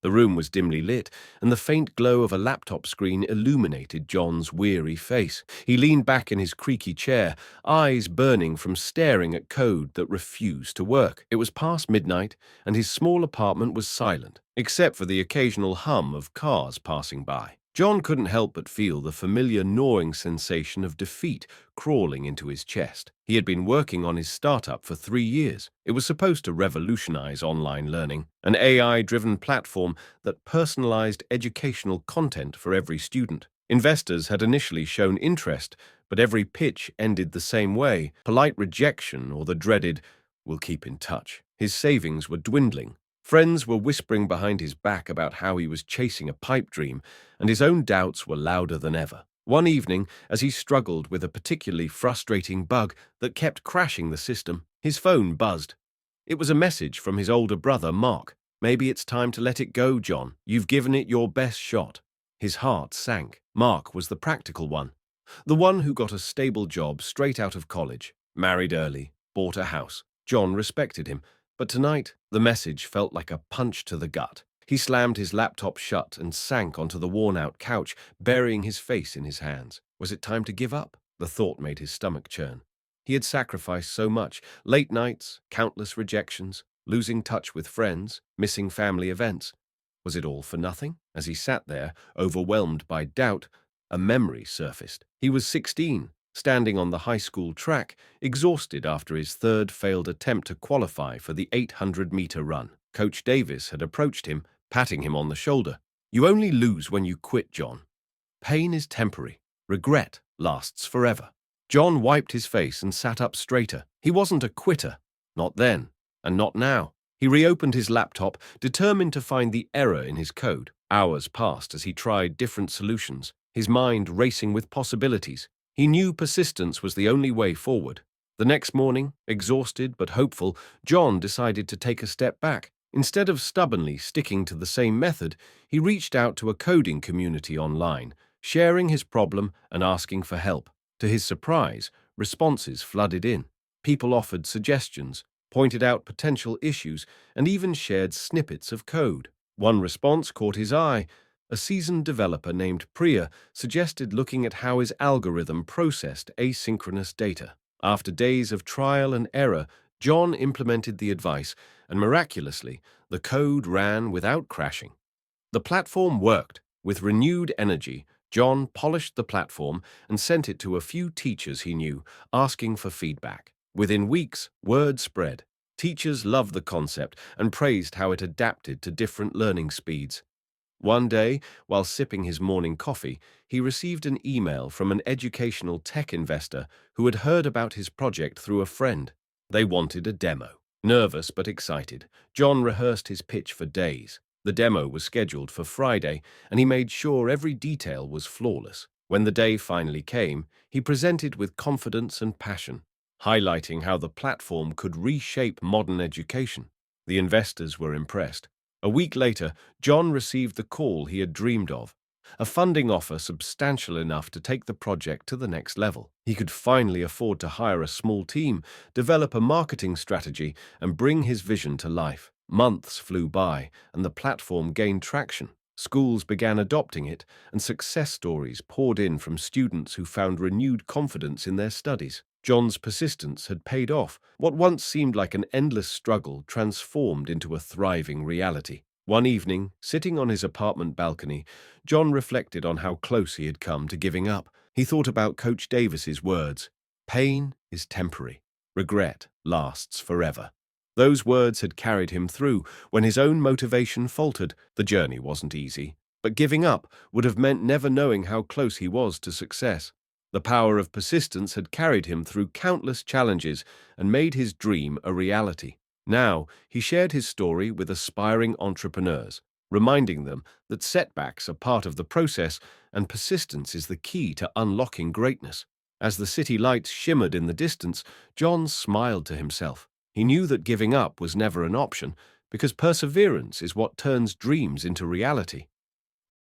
The room was dimly lit, and the faint glow of a laptop screen illuminated John's weary face. He leaned back in his creaky chair, eyes burning from staring at code that refused to work. It was past midnight, and his small apartment was silent, except for the occasional hum of cars passing by. John couldn't help but feel the familiar gnawing sensation of defeat crawling into his chest. He had been working on his startup for 3 years. It was supposed to revolutionize online learning, an AI-driven platform that personalized educational content for every student. Investors had initially shown interest, but every pitch ended the same way: polite rejection or the dreaded, "We'll keep in touch." His savings were dwindling. Friends were whispering behind his back about how he was chasing a pipe dream, and his own doubts were louder than ever. One evening, as he struggled with a particularly frustrating bug that kept crashing the system, his phone buzzed. It was a message from his older brother, Mark. "Maybe it's time to let it go, John. You've given it your best shot." His heart sank. Mark was the practical one, the one who got a stable job straight out of college, married early, bought a house. John respected him, but tonight the message felt like a punch to the gut. He slammed his laptop shut and sank onto the worn-out couch, burying his face in his hands. Was it time to give up? The thought made his stomach churn. He had sacrificed so much: late nights, countless rejections, losing touch with friends, missing family events. Was it all for nothing? As he sat there, overwhelmed by doubt, a memory surfaced. He was 16, standing on the high school track, exhausted after his third failed attempt to qualify for the 800-meter run. Coach Davis had approached him, patting him on the shoulder. "You only lose when you quit, John. Pain is temporary. Regret lasts forever." John wiped his face and sat up straighter. He wasn't a quitter. Not then, and not now. He reopened his laptop, determined to find the error in his code. Hours passed as he tried different solutions, his mind racing with possibilities. He knew persistence was the only way forward. The next morning, exhausted but hopeful, John decided to take a step back. Instead of stubbornly sticking to the same method, he reached out to a coding community online, sharing his problem and asking for help. To his surprise, responses flooded in. People offered suggestions, pointed out potential issues, and even shared snippets of code. One response caught his eye. A seasoned developer named Priya suggested looking at how his algorithm processed asynchronous data. After days of trial and error, John implemented the advice, and miraculously, the code ran without crashing. The platform worked. With renewed energy, John polished the platform and sent it to a few teachers he knew, asking for feedback. Within weeks, word spread. Teachers loved the concept and praised how it adapted to different learning speeds. One day, while sipping his morning coffee, he received an email from an educational tech investor who had heard about his project through a friend. They wanted a demo. Nervous but excited, John rehearsed his pitch for days. The demo was scheduled for Friday, and he made sure every detail was flawless. When the day finally came, he presented with confidence and passion, highlighting how the platform could reshape modern education. The investors were impressed. A week later, John received the call he had dreamed of, a funding offer substantial enough to take the project to the next level. He could finally afford to hire a small team, develop a marketing strategy, and bring his vision to life. Months flew by, and the platform gained traction. Schools began adopting it, and success stories poured in from students who found renewed confidence in their studies. John's persistence had paid off. What once seemed like an endless struggle transformed into a thriving reality. One evening, sitting on his apartment balcony, John reflected on how close he had come to giving up. He thought about Coach Davis's words: "Pain is temporary. Regret lasts forever." Those words had carried him through when his own motivation faltered. The journey wasn't easy, but giving up would have meant never knowing how close he was to success. The power of persistence had carried him through countless challenges and made his dream a reality. Now, he shared his story with aspiring entrepreneurs, reminding them that setbacks are part of the process and persistence is the key to unlocking greatness. As the city lights shimmered in the distance, John smiled to himself. He knew that giving up was never an option, because perseverance is what turns dreams into reality.